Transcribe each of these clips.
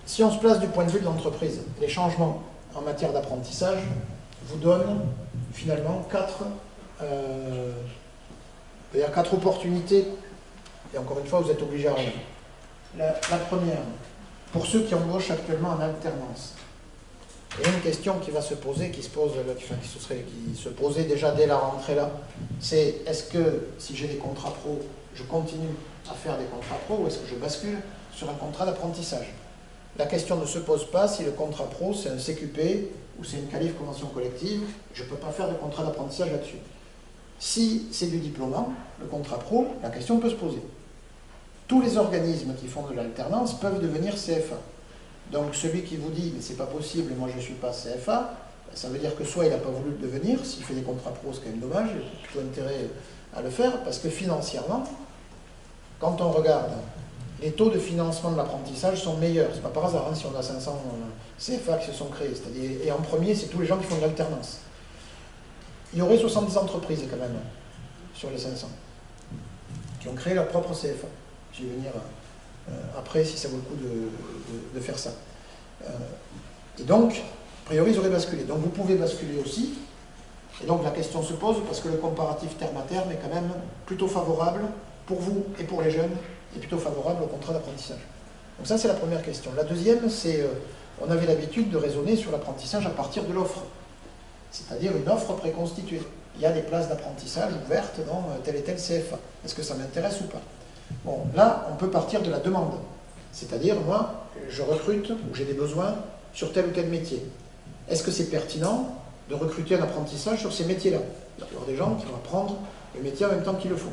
Si on se place du point de vue de l'entreprise, les changements en matière d'apprentissage vous donnent finalement quatre opportunités, et encore une fois, vous êtes obligé à rien. La première, pour ceux qui embauchent actuellement en alternance, il y a une question qui va se poser, qui se posait déjà dès la rentrée là, c'est est-ce que si j'ai des contrats pro, je continue à faire des contrats pro ou est-ce que je bascule sur un contrat d'apprentissage? La question ne se pose pas si le contrat pro c'est un CQP ou c'est une qualif convention collective, je ne peux pas faire de contrat d'apprentissage là-dessus. Si c'est du diplômant, le contrat pro, la question peut se poser. Tous les organismes qui font de l'alternance peuvent devenir CFA. Donc celui qui vous dit « mais c'est pas possible, moi je ne suis pas CFA », ça veut dire que soit il n'a pas voulu le devenir, s'il fait des contrats pro c'est quand même dommage, il a plutôt intérêt à le faire, parce que financièrement, quand on regarde, les taux de financement de l'apprentissage sont meilleurs. C'est pas par hasard, hein, si on a 500 CFA qui se sont créés. Et en premier, c'est tous les gens qui font de l'alternance. Il y aurait 70 entreprises quand même, sur les 500, qui ont créé leur propre CFA. Je vais venir après si ça vaut le coup de faire ça. Et donc, a priori, ils auraient basculé. Donc vous pouvez basculer aussi. Et donc la question se pose parce que le comparatif terme à terme est quand même plutôt favorable pour vous et pour les jeunes, et plutôt favorable au contrat d'apprentissage. Donc ça, c'est la première question. La deuxième, c'est on avait l'habitude de raisonner sur l'apprentissage à partir de l'offre, c'est-à-dire une offre préconstituée. Il y a des places d'apprentissage ouvertes dans tel et tel CFA. Est-ce que ça m'intéresse ou pas? Bon, là, on peut partir de la demande. C'est-à-dire, moi, je recrute ou j'ai des besoins sur tel ou tel métier. Est-ce que c'est pertinent de recruter un apprentissage sur ces métiers-là? Il va y avoir des gens qui vont apprendre le métier en même temps qu'ils le font.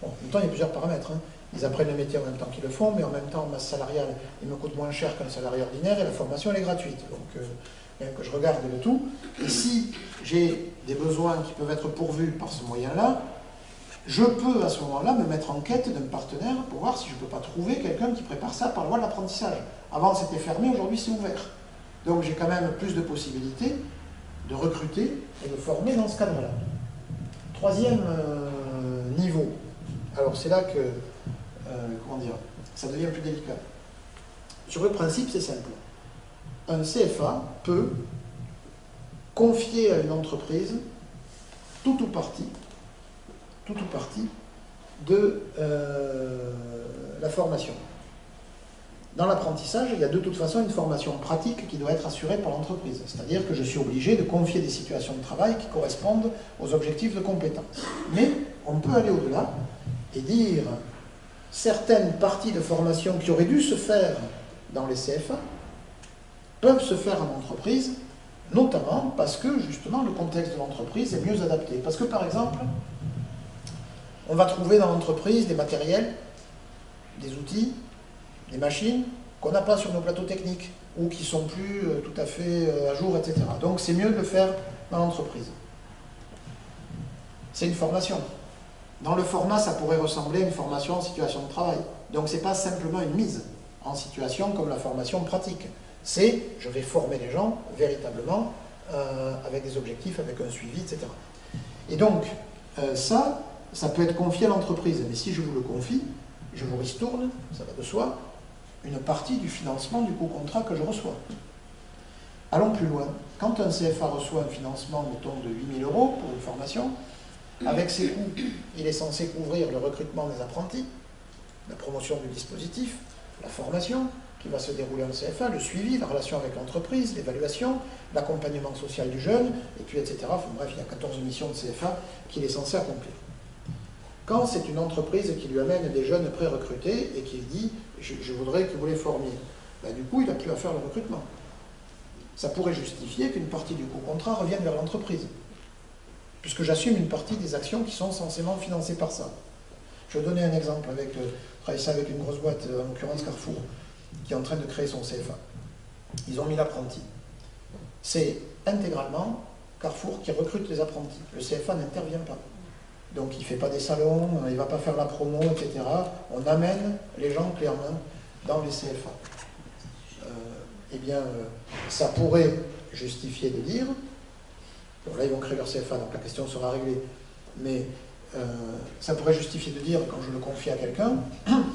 Bon, en même temps, il y a plusieurs paramètres. Hein. Ils apprennent le métier en même temps qu'ils le font, mais en même temps, masse salariale, il me coûte moins cher qu'un salarié ordinaire et la formation, elle est gratuite. Donc, même que je regarde le tout. Et si j'ai des besoins qui peuvent être pourvus par ce moyen-là, je peux à ce moment-là me mettre en quête d'un partenaire pour voir si je ne peux pas trouver quelqu'un qui prépare ça par la voie de l'apprentissage. Avant, c'était fermé, aujourd'hui, c'est ouvert. Donc, j'ai quand même plus de possibilités de recruter et de former dans ce cadre-là. Troisième niveau. Alors, c'est là que, comment dire, ça devient plus délicat. Sur le principe, c'est simple. Un CFA peut confier à une entreprise tout ou partie de la formation. Dans l'apprentissage, il y a de toute façon une formation pratique qui doit être assurée par l'entreprise. C'est-à-dire que je suis obligé de confier des situations de travail qui correspondent aux objectifs de compétence. Mais on peut aller au-delà et dire certaines parties de formation qui auraient dû se faire dans les CFA peuvent se faire en entreprise, notamment parce que justement le contexte de l'entreprise est mieux adapté. Parce que par exemple, on va trouver dans l'entreprise des matériels, des outils, des machines qu'on n'a pas sur nos plateaux techniques ou qui sont plus tout à fait à jour, etc. Donc c'est mieux de le faire dans l'entreprise. C'est une formation. Dans le format, ça pourrait ressembler à une formation en situation de travail. Donc ce n'est pas simplement une mise en situation comme la formation pratique. C'est, je vais former les gens véritablement avec des objectifs, avec un suivi, etc. Et donc, ça peut être confié à l'entreprise. Mais si je vous le confie, je vous ristourne, ça va de soi, une partie du financement du co-contrat que je reçois. Allons plus loin. Quand un CFA reçoit un financement, mettons, de 8 000 € pour une formation, avec ses coûts, il est censé couvrir le recrutement des apprentis, la promotion du dispositif, la formation qui va se dérouler en CFA, le suivi, la relation avec l'entreprise, l'évaluation, l'accompagnement social du jeune, et puis etc. Enfin, bref, il y a 14 missions de CFA qu'il est censé accomplir. Quand c'est une entreprise qui lui amène des jeunes pré-recrutés et qui dit « je voudrais que vous les formiez », ben, du coup, il n'a plus à faire le recrutement. Ça pourrait justifier qu'une partie du co-contrat revienne vers l'entreprise, puisque j'assume une partie des actions qui sont censément financées par ça. Je vais donner un exemple, je travaille ça avec une grosse boîte, en l'occurrence Carrefour, qui est en train de créer son CFA. Ils ont mis l'apprenti. C'est intégralement Carrefour qui recrute les apprentis. Le CFA n'intervient pas. Donc il ne fait pas des salons, il ne va pas faire la promo, etc. On amène les gens clés en main dans les CFA. Ça pourrait justifier de dire, bon là ils vont créer leur CFA, donc la question sera réglée, mais ça pourrait justifier de dire, quand je le confie à quelqu'un,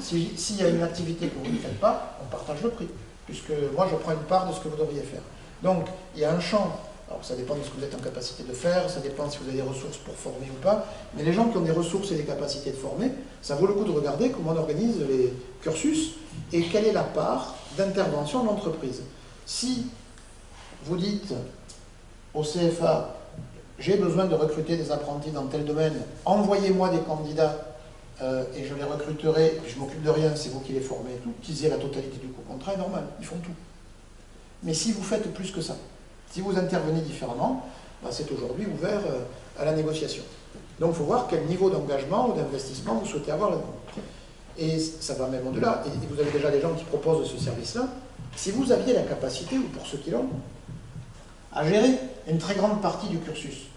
s'il y a une activité que vous ne faites pas, on partage le prix. puisque moi je prends une part de ce que vous devriez faire. Donc il y a un champ, alors ça dépend de ce que vous êtes en capacité de faire, ça dépend si vous avez des ressources pour former ou pas, mais les gens qui ont des ressources et des capacités de former, ça vaut le coup de regarder comment on organise les cursus et quelle est la part d'intervention de l'entreprise. Si vous dites au CFA, j'ai besoin de recruter des apprentis dans tel domaine, envoyez-moi des candidats et je les recruterai, je m'occupe de rien, c'est vous qui les formez et tout, qu'ils aient la totalité du contrat est normal, ils font tout. Mais si vous faites plus que ça, si vous intervenez différemment, ben c'est aujourd'hui ouvert à la négociation. Donc il faut voir quel niveau d'engagement ou d'investissement vous souhaitez avoir là-dedans. Et ça va même au-delà, et vous avez déjà des gens qui proposent ce service-là. Si vous aviez la capacité, ou pour ceux qui l'ont, à gérer une très grande partie du cursus,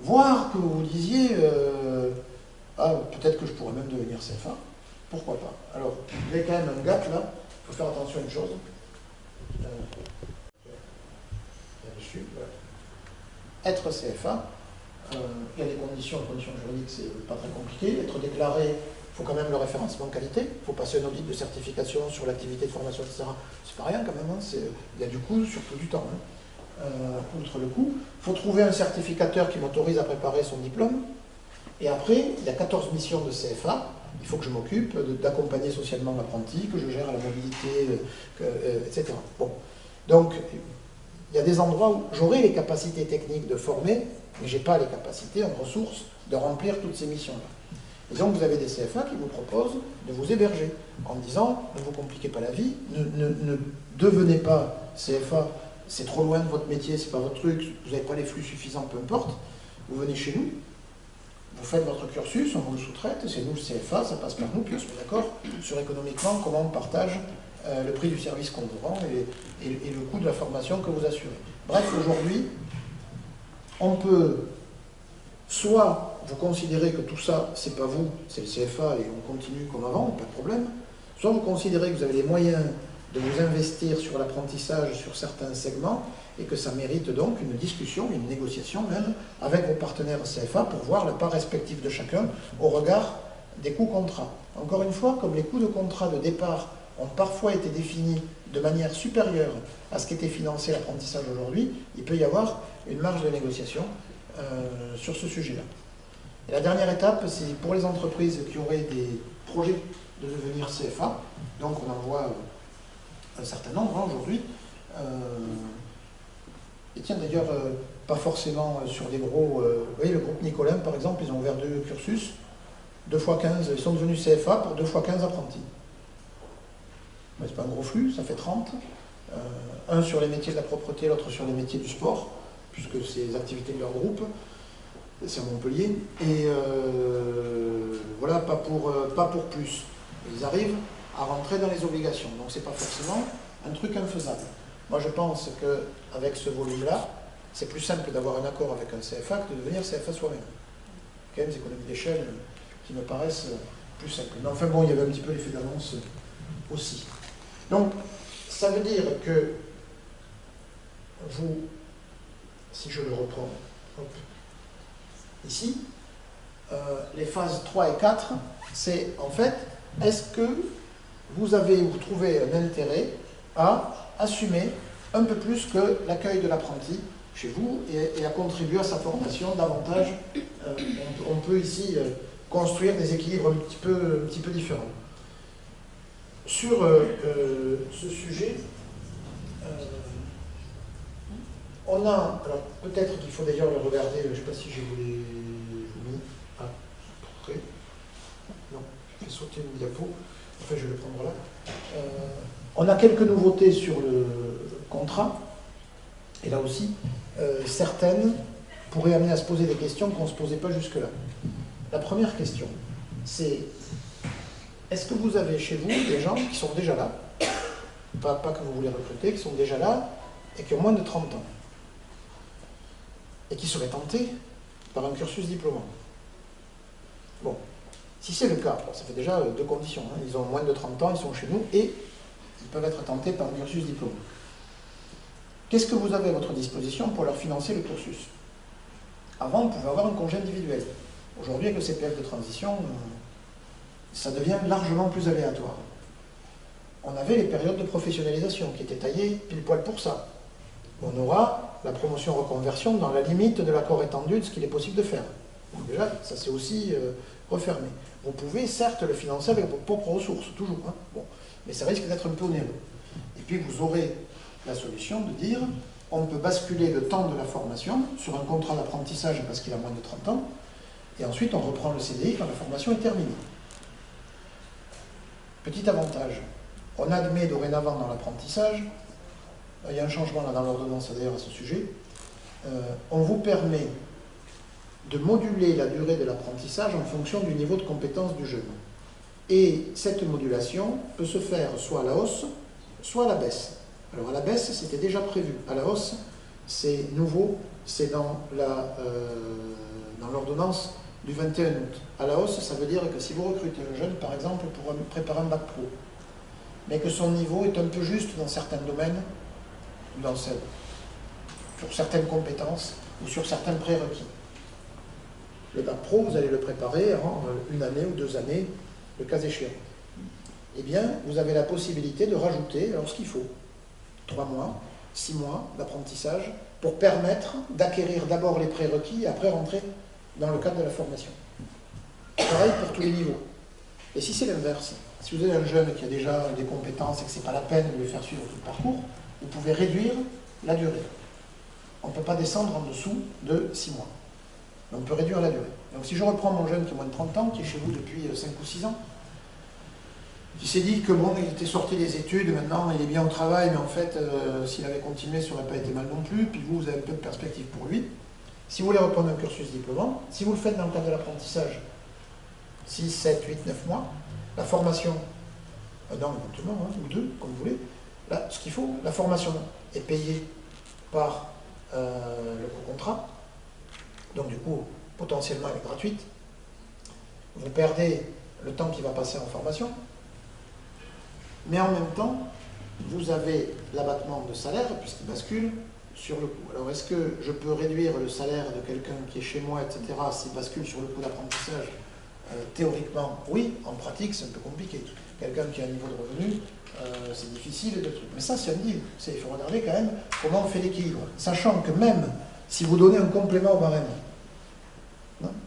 voire que vous disiez ah, peut-être que je pourrais même devenir CFA, pourquoi pas. Alors, vous avez quand même un gap là, il faut faire attention à une chose. Là-dessus, voilà. Être CFA, il y a des conditions juridiques, c'est pas très compliqué. Être déclaré, il faut quand même le référencement qualité, il faut passer un audit de certification sur l'activité de formation, etc. C'est pas rien quand même, hein. Il y a du coût, surtout du temps. Hein. Outre le coût, il faut trouver un certificateur qui m'autorise à préparer son diplôme. Et après, il y a 14 missions de CFA. Il faut que je m'occupe d'accompagner socialement l'apprenti, que je gère la mobilité, etc. Bon. Donc, il y a des endroits où j'aurai les capacités techniques de former, mais je n'ai pas les capacités en ressources de remplir toutes ces missions-là. Et donc, vous avez des CFA qui vous proposent de vous héberger en disant, ne vous compliquez pas la vie, ne devenez pas CFA, c'est trop loin de votre métier, c'est pas votre truc, vous n'avez pas les flux suffisants, peu importe, vous venez chez nous, vous faites votre cursus, on vous le sous-traite, c'est nous le CFA, ça passe par nous, puis on se met d'accord sur économiquement comment on partage le prix du service qu'on vous rend et le coût de la formation que vous assurez. Bref, aujourd'hui, on peut soit vous considérez que tout ça, c'est pas vous, c'est le CFA et on continue comme avant, pas de problème, soit vous considérez que vous avez les moyens de vous investir sur l'apprentissage sur certains segments et que ça mérite donc une discussion, une négociation même avec vos partenaires CFA pour voir la part respective de chacun au regard des coûts contrats. Encore une fois, comme les coûts de contrat de départ ont parfois été définis de manière supérieure à ce qu'était financé l'apprentissage aujourd'hui, il peut y avoir une marge de négociation sur ce sujet-là. Et la dernière étape, c'est pour les entreprises qui auraient des projets de devenir CFA, donc on en voit un certain nombre hein, aujourd'hui, et tiens d'ailleurs, pas forcément sur des gros... vous voyez, le groupe Nicolin, par exemple, ils ont ouvert 2 cursus, 2 x 15, ils sont devenus CFA pour 2 x 15 apprentis. Mais c'est pas un gros flux, ça fait 30. Un sur les métiers de la propreté, l'autre sur les métiers du sport, puisque c'est les activités de leur groupe, c'est à Montpellier. Et voilà, pas pour plus. Ils arrivent à rentrer dans les obligations, donc c'est pas forcément un truc infaisable. Moi je pense qu'avec ce volume-là, c'est plus simple d'avoir un accord avec un CFA que de devenir CFA soi-même. Quand même des économies d'échelle qui me paraissent plus simples. Mais enfin bon, il y avait un petit peu l'effet d'annonce aussi. Donc, ça veut dire que vous, si je le reprends, hop, ici, les phases 3 et 4, c'est en fait, est-ce que vous trouvez un intérêt à assumer un peu plus que l'accueil de l'apprenti chez vous et à contribuer à sa formation davantage. On peut ici construire des équilibres un petit peu différents. Sur ce sujet, on a, alors peut-être qu'il faut d'ailleurs le regarder, je ne sais pas si je vous l'ai mis à peu près. Non, je vais sauter une diapo, enfin je vais le prendre là. On a quelques nouveautés sur le contrat, et là aussi, certaines pourraient amener à se poser des questions qu'on ne se posait pas jusque-là. La première question, c'est est-ce que vous avez chez vous des gens qui sont déjà là, pas que vous voulez recruter, qui sont déjà là et qui ont moins de 30 ans, et qui seraient tentés par un cursus diplômant? Bon, si c'est le cas, ça fait déjà 2 conditions, hein. Ils ont moins de 30 ans, ils sont chez nous, et ils peuvent être tentés par un cursus diplômant. Qu'est-ce que vous avez à votre disposition pour leur financer le cursus? Avant, on pouvait avoir un congé individuel. Aujourd'hui, avec le CPF de transition, ça devient largement plus aléatoire. on avait les périodes de professionnalisation qui étaient taillées pile poil pour ça. On aura la promotion-reconversion dans la limite de l'accord étendu de ce qu'il est possible de faire. Donc déjà, ça c'est aussi refermé. Vous pouvez certes le financer avec vos propres ressources, toujours, hein, bon, mais ça risque d'être un peu onéreux. Et puis vous aurez la solution de dire, on peut basculer le temps de la formation sur un contrat d'apprentissage parce qu'il a moins de 30 ans, et ensuite on reprend le CDI quand la formation est terminée. Petit avantage, on admet dorénavant dans l'apprentissage, il y a un changement là dans l'ordonnance d'ailleurs à ce sujet, on vous permet de moduler la durée de l'apprentissage en fonction du niveau de compétence du jeune. Et cette modulation peut se faire soit à la hausse, soit à la baisse. Alors à la baisse, c'était déjà prévu. À la hausse, c'est nouveau, c'est dans l'ordonnance du 21 août. À la hausse, ça veut dire que si vous recrutez un jeune, par exemple, pour préparer un bac pro, mais que son niveau est un peu juste dans certains domaines, sur certaines compétences ou sur certains prérequis. Le bac pro, vous allez le préparer en 1 année ou 2 années, le cas échéant. Eh bien, vous avez la possibilité de rajouter, alors ce qu'il faut, 3 mois, 6 mois d'apprentissage pour permettre d'acquérir d'abord les prérequis et après rentrer dans le cadre de la formation. Pareil pour tous les niveaux. Et si c'est l'inverse, si vous avez un jeune qui a déjà des compétences et que ce n'est pas la peine de lui faire suivre tout le parcours, vous pouvez réduire la durée. On ne peut pas descendre en dessous de 6 mois. Mais on peut réduire la durée. Donc si je reprends mon jeune qui a moins de 30 ans, qui est chez vous depuis 5 ou 6 ans, qui s'est dit que bon, il était sorti des études, maintenant il est bien au travail, mais en fait, s'il avait continué, ça n'aurait pas été mal non plus, puis vous avez un peu de perspective pour lui. Si vous voulez reprendre un cursus diplômant, si vous le faites dans le cadre de l'apprentissage, 6, 7, 8, 9 mois, la formation, non, éventuellement, hein, ou 2, comme vous voulez, là, ce qu'il faut, la formation est payée par le co-contrat, donc du coup, potentiellement elle est gratuite. Vous perdez le temps qui va passer en formation, mais en même temps, vous avez l'abattement de salaire, puisqu'il bascule sur le coût. Alors, est-ce que je peux réduire le salaire de quelqu'un qui est chez moi, etc., s'il bascule sur le coût d'apprentissage? Théoriquement, oui. En pratique, c'est un peu compliqué. Quelqu'un qui a un niveau de revenu, c'est difficile de trucs. Mais ça, c'est un deal. Il faut regarder quand même comment on fait l'équilibre. Sachant que même si vous donnez un complément au barème,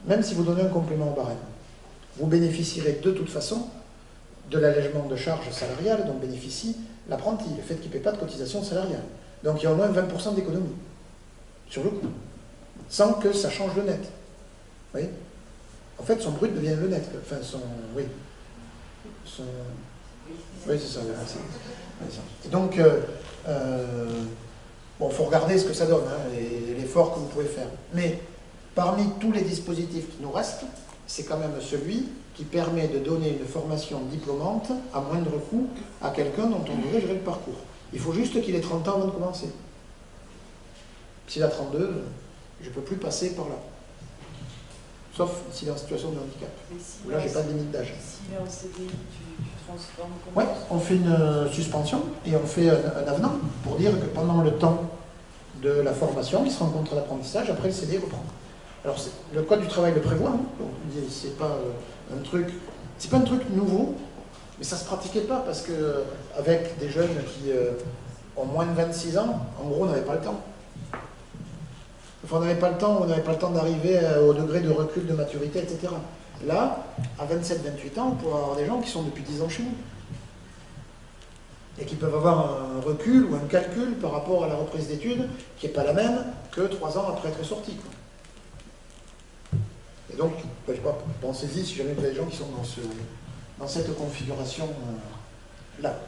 même si vous donnez un complément au barème, vous bénéficierez de toute façon de l'allègement de charges salariales dont bénéficie l'apprenti, le fait qu'il ne paie pas de cotisation salariale. Donc il y a au moins 20% d'économie sur le coût, sans que ça change le net. Vous voyez ? En fait, son brut devient le net. Enfin, oui, c'est ça. Et donc, bon, il faut regarder ce que ça donne, hein, l'effort que vous pouvez faire. Mais parmi tous les dispositifs qui nous restent, c'est quand même celui qui permet de donner une formation diplômante à moindre coût à quelqu'un dont on devrait gérer le parcours. Il faut juste qu'il ait 30 ans avant de commencer. S'il a 32, je ne peux plus passer par là. Sauf s'il est en situation de handicap. Si là, je n'ai pas de limite d'âge. S'il est en CDI, tu transformes comment? Oui, on fait une suspension et on fait un avenant pour dire que pendant le temps de la formation, il sera en contrat d'apprentissage, après le CDI reprend. Alors, le Code du travail le prévoit, hein, c'est pas un truc nouveau, mais ça ne se pratiquait pas parce que avec des jeunes qui ont moins de 26 ans, en gros, on n'avait pas le temps. Enfin, on n'avait pas le temps d'arriver au degré de recul, de maturité, etc. Là, à 27-28 ans, on pourrait avoir des gens qui sont depuis 10 ans chez nous. Et qui peuvent avoir un recul ou un calcul par rapport à la reprise d'études qui n'est pas la même que 3 ans après être sorti. Et donc, je sais pas, pensez-y si jamais vous avez des gens qui sont dans cette configuration-là.